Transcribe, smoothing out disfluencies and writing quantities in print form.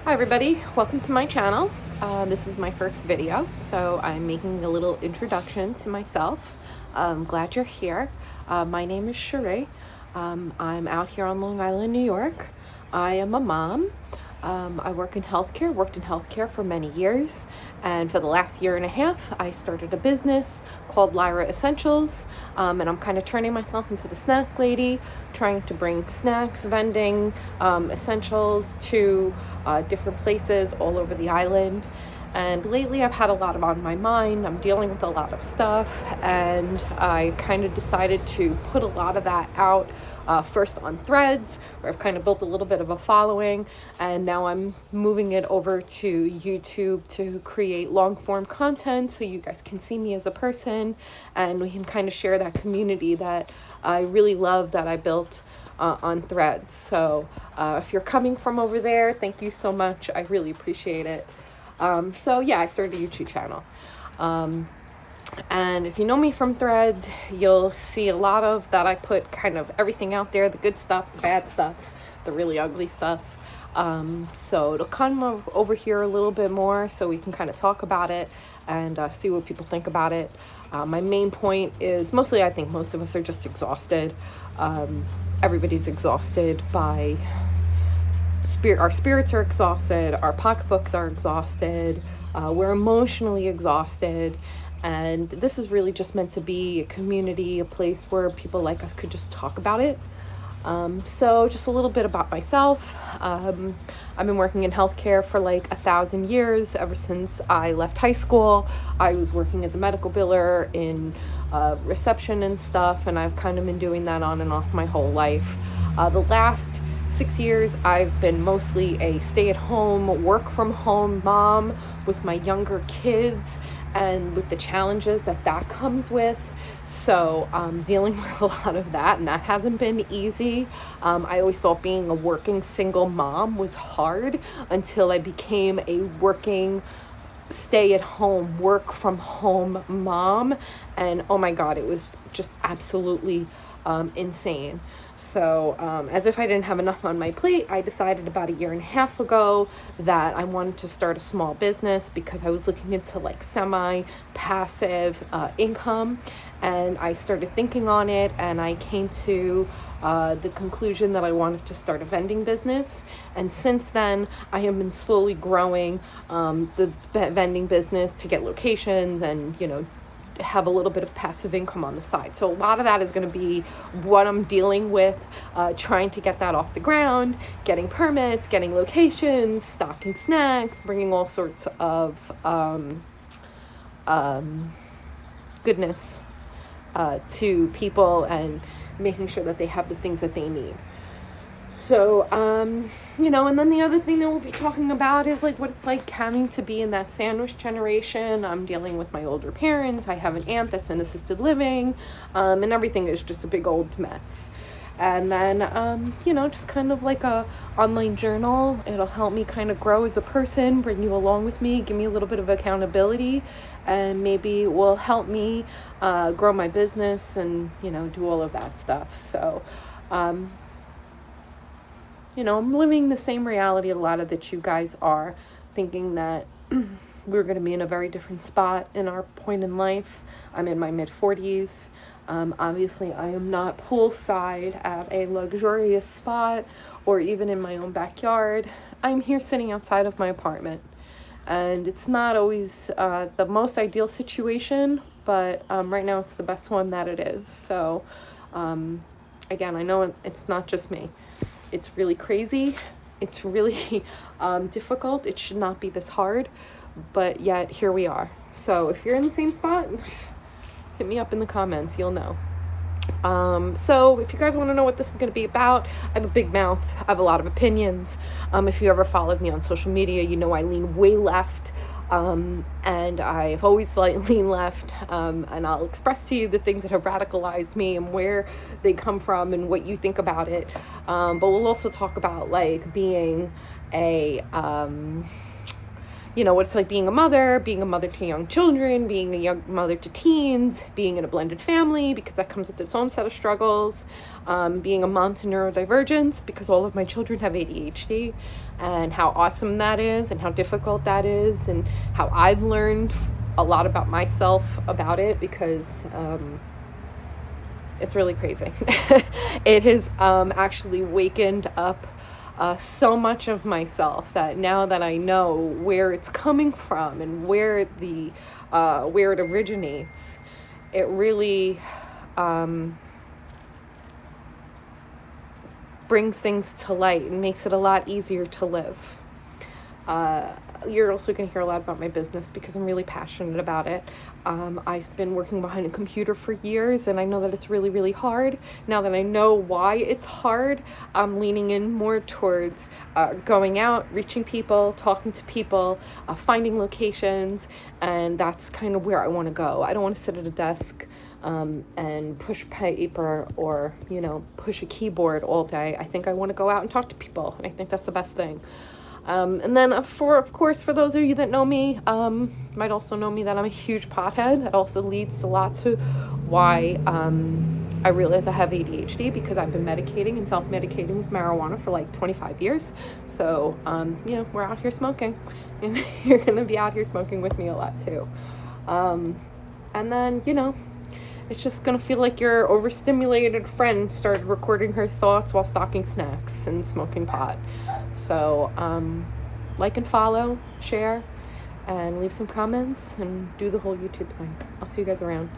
Hi everybody, welcome to my channel. This is my first video, so I'm making a little introduction to myself. I'm glad you're here. My name is Sheree. I'm out here on Long Island, New York. I am a mom. I worked in healthcare for many years, and for the last year and a half I started a business called Lyra Essentials, and I'm kind of turning myself into the snack lady, trying to bring snacks, vending, essentials to different places all over the island. And lately I've had a lot on my mind. I'm dealing with a lot of stuff, and I kind of decided to put a lot of that out first on Threads, where I've kind of built a little bit of a following, and now I'm moving it over to YouTube to create long form content so you guys can see me as a person and we can kind of share that community that I really love that I built on Threads. So if you're coming from over there, thank you so much. I really appreciate it. So yeah, I started a YouTube channel. And if you know me from Threads, you'll see a lot of that. I put kind of everything out there, the good stuff, the bad stuff, the really ugly stuff. So it'll come over here a little bit more so we can kind of talk about it and see what people think about it. My main point is mostly I think most of us are just exhausted. Everybody's exhausted by our spirits are exhausted, our pocketbooks are exhausted, we're emotionally exhausted, and this is really just meant to be a community, a place where people like us could just talk about it. So just a little bit about myself. I've been working in healthcare for like 1,000 years. Ever since I left high school, I was working as a medical biller in reception and stuff, and I've kind of been doing that on and off my whole life. The last 6 years I've been mostly a stay-at-home, work-from-home mom with my younger kids and with the challenges that comes with. So dealing with a lot of that, and that hasn't been easy. I always thought being a working single mom was hard until I became a working stay-at-home, work-from-home mom, and oh my god, it was just absolutely insane. So as if I didn't have enough on my plate, I decided about 1.5 years ago that I wanted to start a small business because I was looking into like semi-passive income, and I started thinking on it, and I came to the conclusion that I wanted to start a vending business. And since then I have been slowly growing the vending business to get locations and, you know, have a little bit of passive income on the side. So a lot of that is going to be what I'm dealing with, trying to get that off the ground, getting permits, getting locations, stocking snacks, bringing all sorts of goodness to people and making sure that they have the things that they need. So, you know, and then the other thing that we'll be talking about is like what it's like having to be in that sandwich generation. I'm dealing with my older parents. I have an aunt that's in assisted living, and everything is just a big old mess. And then, you know, just kind of like a online journal. It'll help me kind of grow as a person, bring you along with me, give me a little bit of accountability, and maybe will help me grow my business and, you know, do all of that stuff. So, you know, I'm living the same reality a lot of that you guys are, thinking that we're going to be in a very different spot in our point in life. I'm in my mid-40s. Obviously, I am not poolside at a luxurious spot or even in my own backyard. I'm here sitting outside of my apartment. And it's not always the most ideal situation, but right now it's the best one that it is. So, again, I know it's not just me. It's really crazy. It's really difficult. It should not be this hard, but yet here we are. So if you're in the same spot, hit me up in the comments. You'll know. So if you guys want to know what this is going to be about, I have a big mouth. I have a lot of opinions. If you ever followed me on social media, you know I lean way left. And I've always leaned left, and I'll express to you the things that have radicalized me and where they come from and what you think about it. But we'll also talk about like being a, you know, what it's like being a mother to young children, being a young mother to teens, being in a blended family, because that comes with its own set of struggles, being a mom to neurodivergence, because all of my children have ADHD, and how awesome that is, and how difficult that is, and how I've learned a lot about myself about it, because it's really crazy. It has actually wakened up so much of myself, that now that I know where it's coming from and where it originates, it really brings things to light and makes it a lot easier to live. You're also going to hear a lot about my business, because I'm really passionate about it. I've been working behind a computer for years, and I know that it's really, really hard. Now that I know why it's hard, I'm leaning in more towards going out, reaching people, talking to people, finding locations, and that's kind of where I want to go. I don't want to sit at a desk and push paper, or, you know, push a keyboard all day. I think I want to go out and talk to people, and I think that's the best thing. And then of course, for those of you that know me, might also know me that I'm a huge pothead. That also leads a lot to why I realize I have ADHD, because I've been medicating and self-medicating with marijuana for like 25 years. So, you know, we're out here smoking, and you're going to be out here smoking with me a lot too. And then, you know, it's just going to feel like your overstimulated friend started recording her thoughts while stocking snacks and smoking pot. So, like and follow, share, and leave some comments, and do the whole YouTube thing. I'll see you guys around.